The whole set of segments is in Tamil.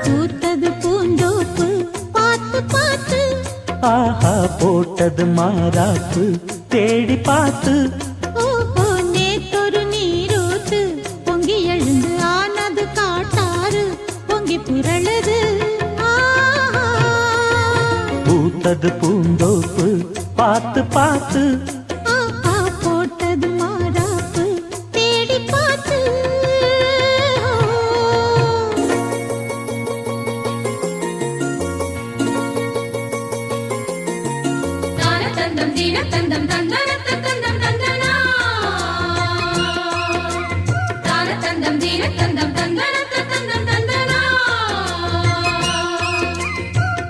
பூத்தது பூந்தோப்பு பார்த்து பார்த்து ஆஹா போட்டது மாறாப்பு தேடி பார்த்து ஓஹோ நேத்தொரு நீரூத்து பொங்கி எழுந்து ஆனது காட்டாறு பொங்கி புரளுது பூத்தது பூந்தோப்பு பார்த்து பார்த்து ஆஹா போட்டது மாறாப்பு தேடி பார்த்து தந்தம் தீன தந்தம் தந்தன தந்தம் தந்தனா தான தந்தம் தீன தந்தம் தந்தன தந்தம் தந்தனா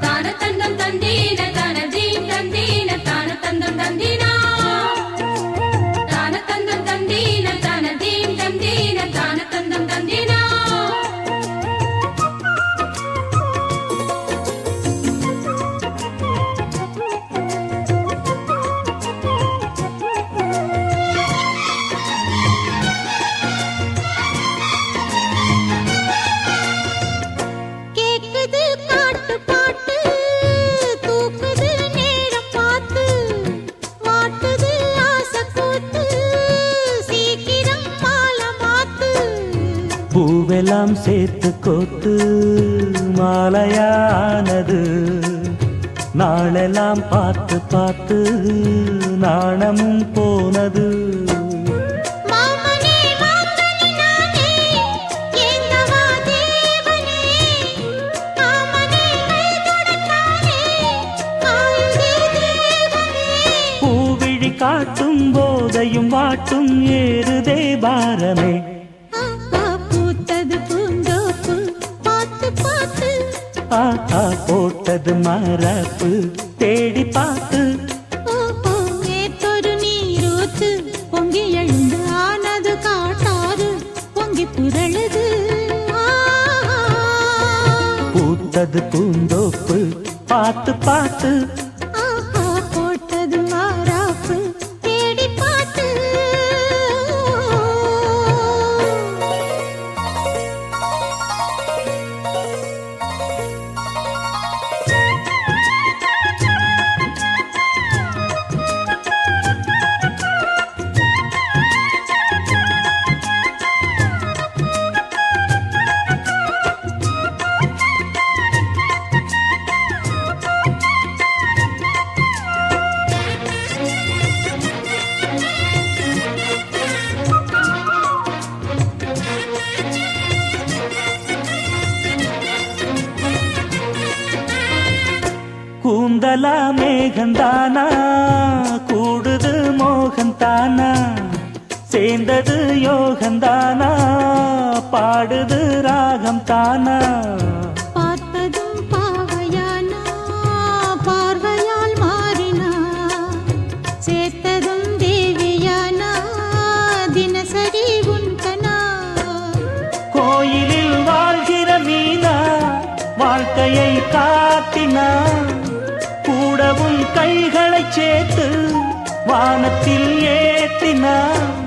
தான தந்தம் தந்தீன தான தீம் தந்தீன தான தந்தம் தந்தீனா தான தந்தம் தந்தீன தான தீம் தந்தீன தான தந்தம் தந்தீனா கேக்குது காட்டு பாட்டு தூக்குது நேரம் பார்த்து மாட்டுது ஆசை கூத்து சீக்கிரம் மாலை மாத்து பூவெல்லாம் சேர்த்து கோத்து மாலையானது நாளெல்லாம் பார்த்து பார்த்து நாணமும் போனது மாமனே மாங்கனி நானே ஏங்கவா தேவனே மாமனே கைதொடத்தானே ஆயுதே தேவனே பூவிழி காட்டும் போதையும் வாட்டும் ஏறுதே பாரமே ஆஹா பூத்தது பூந்தோப்பு பார்த்து பார்த்து ஆஹா போட்டது மரப்பு தேடி பார்த்து ஓஹோ நேத்தொரு நீரூத்து பொங்கி எழுந்து ஆனது காட்டாறு பொங்கி புரளுது பூத்தது பூந்தோப்பு பார்த்து பார்த்து ஆஹா போட்டது மாறாப்பு தேடி பார்த்து கூந்தலா மேகந்தானா கூடுது மோகந்தானா சேர்ந்தது யோகந்தானா பாடுது ராகம் தானா பார்த்ததும் பாவையானா பார்வையால் மாறினா சேர்த்ததும் தேவியானா தினசரி உன்கனா கோயிலில் வாழ்கிற மீனா வாழ்க்கையை காட்டினா கூடவும் கைகளை சேர்த்து வானத்தில் ஏற்றினா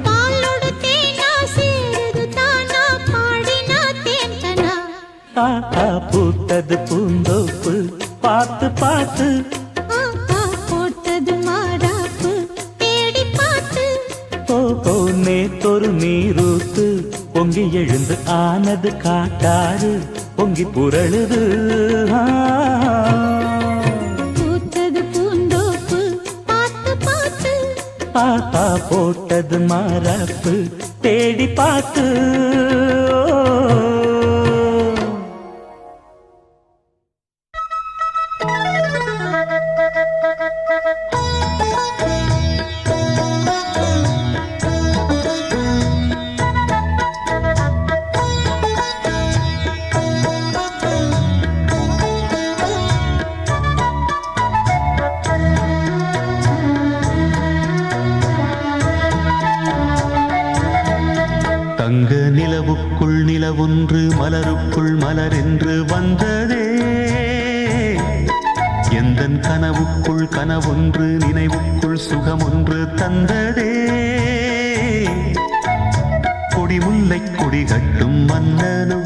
பாலோடு தேனா சேருது தானா பாடினா தேன்கனா ஆஹா பூத்தது பூந்தோப்பு பார்த்து பார்த்து ஆஹா போட்டது மாறாப்பு தேடி பார்த்து ஓஹோ நேத்தொரு நீரூத்து பொங்கி எழுந்து ஆனது காட்டாறு பொங்கி புரளுது பூத்தது பூந்தோப்பு பார்த்து பார்த்து ஆஹா போட்டது மரப்பு தேடி பார்த்து தங்க நிலவுக்குள் நிலவொன்று மலருக்குள் மலரென்று வந்ததே எந்தன் கனவுக்குள் கனவொன்று நினைவுக்குள் சுகமொன்று தந்ததே கொடிமுல்லை கொடி கட்டும் மன்னனோ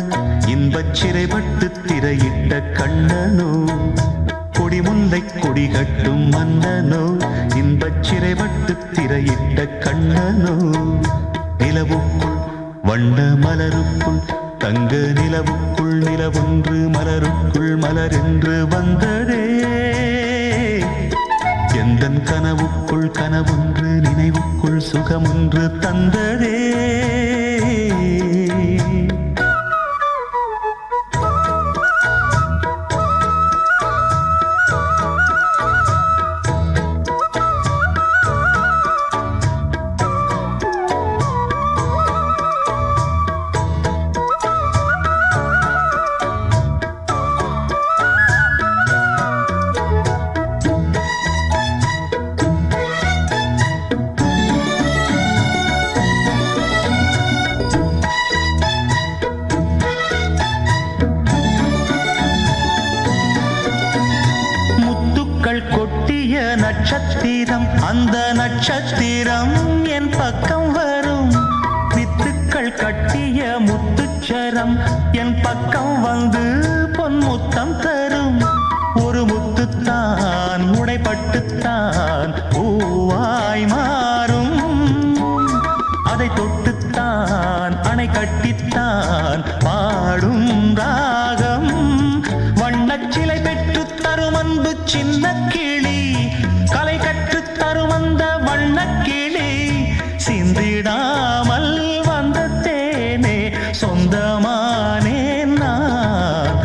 இன்பச் சிறைப்பட்டு திரையிட்ட கண்ணனோ கொடிமுல்லை கொடி கட்டும் மன்னனோ இன்பச் சிறைப்பட்டு திரையிட்ட கண்ணனோ நிலவுக்குள் வண்ண மலருக்குள் தங்க நிலவுக்குள் நிலவொன்று மலருக்குள் மலரென்று வந்ததே எந்தன் கனவுக்குள் கனவொன்று நினைவுக்குள் சுகமொன்று தந்ததே கொட்டிய நட்சத்திரம் அந்த நட்சத்திரம் என் பக்கம் வரும் வித்துக்கள் கட்டிய முத்துச்சரம் என் பக்கம் வந்து பொன்முத்தம் தரும் ஒரு முத்துத்தான் உடைப்பட்டுத்தான் பூவாய் மாறும் அதை தொட்டுத்தான் அணை கட்டித்தான் பாடும் ராகம் வண்ணச்சிலை பெற்று தரும் அன்பு சின்ன கிளி கலை கற்று தரும் அந்த வண்ண கிளி சிந்திடாமல் வந்த தேனே சொந்தமானே நான்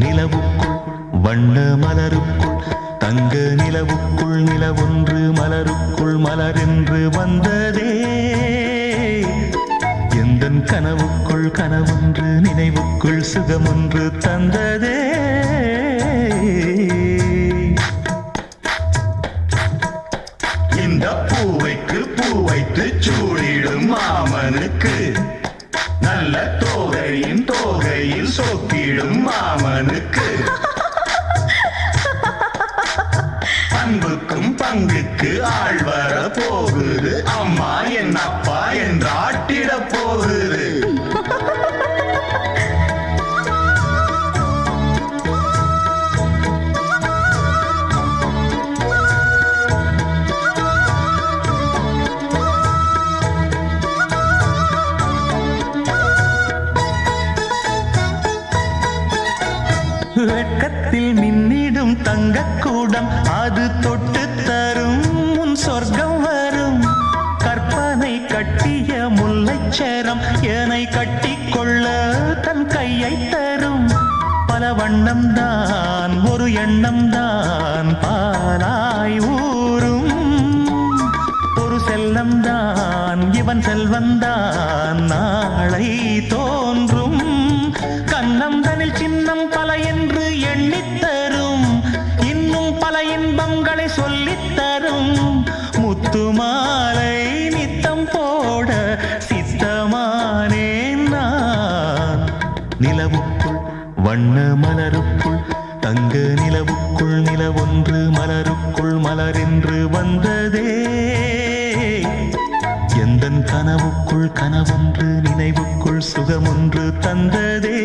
நிலவுக்குள் வண்ண மலருக்குள் தங்க நிலவுக்குள் நிலவொன்று மலருக்குள் மலரென்று வந்ததே எந்தன் கனவுக்குள் கனவொன்று நினைவுக்குள் சுகமொன்று தந்ததே இந்த பூவைக்கு பூ வைத்து சூடிடும் மாமனுக்கு நல்ல தோகையில் சோக்கிடும் மாமனுக்கு அன்புக்கும் பங்குக்கு ஆள் வர போகுது அம்மா என் அப்பா என்று ஆட்டிட போகுது வெட்கத்தில் மின்னிடும் தங்கக்கூடம் அது தொட்டு தரும் உன் சொர்க்கம் வரும் கற்பனை கட்டிய முல்லைச்சரம் என்னை கட்டிக்கொள்ள தன் கையை தரும் பல வண்ணம் தான் ஒரு எண்ணம் தான் பாலாய் ஊரும் ஒரு செல்லம் தான் இவன் செல்வந்தான் நாளை தோன்றும் கண்ணம் தனில் சின்னம் பல என்று எண்ணித்தரும் இன்னும் பல இன்பங்களை சொல்லித்தரும் முத்து மாலை நித்தம் போட சித்தமானேன் நான் நிலவுக்குள் வண்ண மலருக்குள் தங்க நிலவுக்குள் நிலவொன்று மலருக்குள் மலரென்று வந்ததே எந்தன் கனவுக்குள் கனவொன்று நினைவுக்குள் சுகமொன்று தந்ததே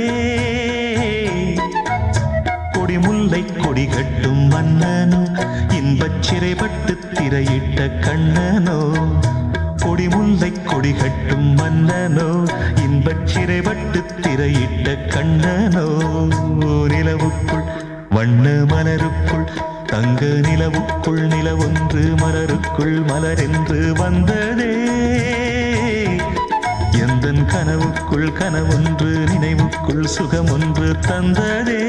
கொடிமுல்லை கொடி கட்டும் மன்னனோ இன்பச் சிறைப்பட்டு திரையிட்ட கண்ணனோ கொடிமுல்லை கொடி கட்டும் மன்னனோ இன்பச் சிறைப்பட்டு திரையிட்ட கண்ணனோ நிலவுக்குள் வண்ண மலருக்குள் தங்க நிலவுக்குள் நிலவொன்று மலருக்குள் மலரென்று வந்ததே எந்தன் கனவுக்குள் கனவொன்று நினைவுக்குள் சுகமொன்று தந்ததே